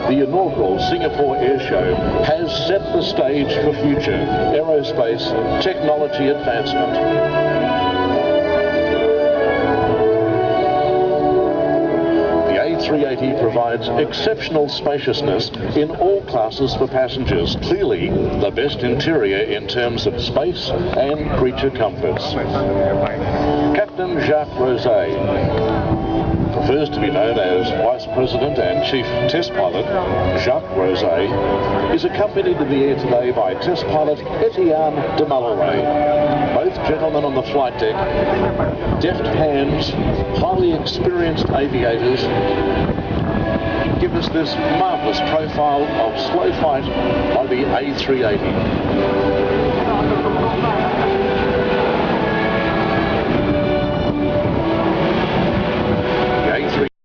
the inaugural Singapore Airshow has set the stage for future aerospace technology advancement. The A380 provides exceptional spaciousness in all classes for passengers. Clearly, the best interior in terms of space and creature comforts. Captain Jacques Rosé prefers to be known as Vice President and Chief Test Pilot. Jacques Rosé is accompanied in the air today by Test Pilot Etienne de Malaray. Both gentlemen on the flight deck, deft hands, highly experienced aviators, give us this marvellous profile of slow flight by the A380.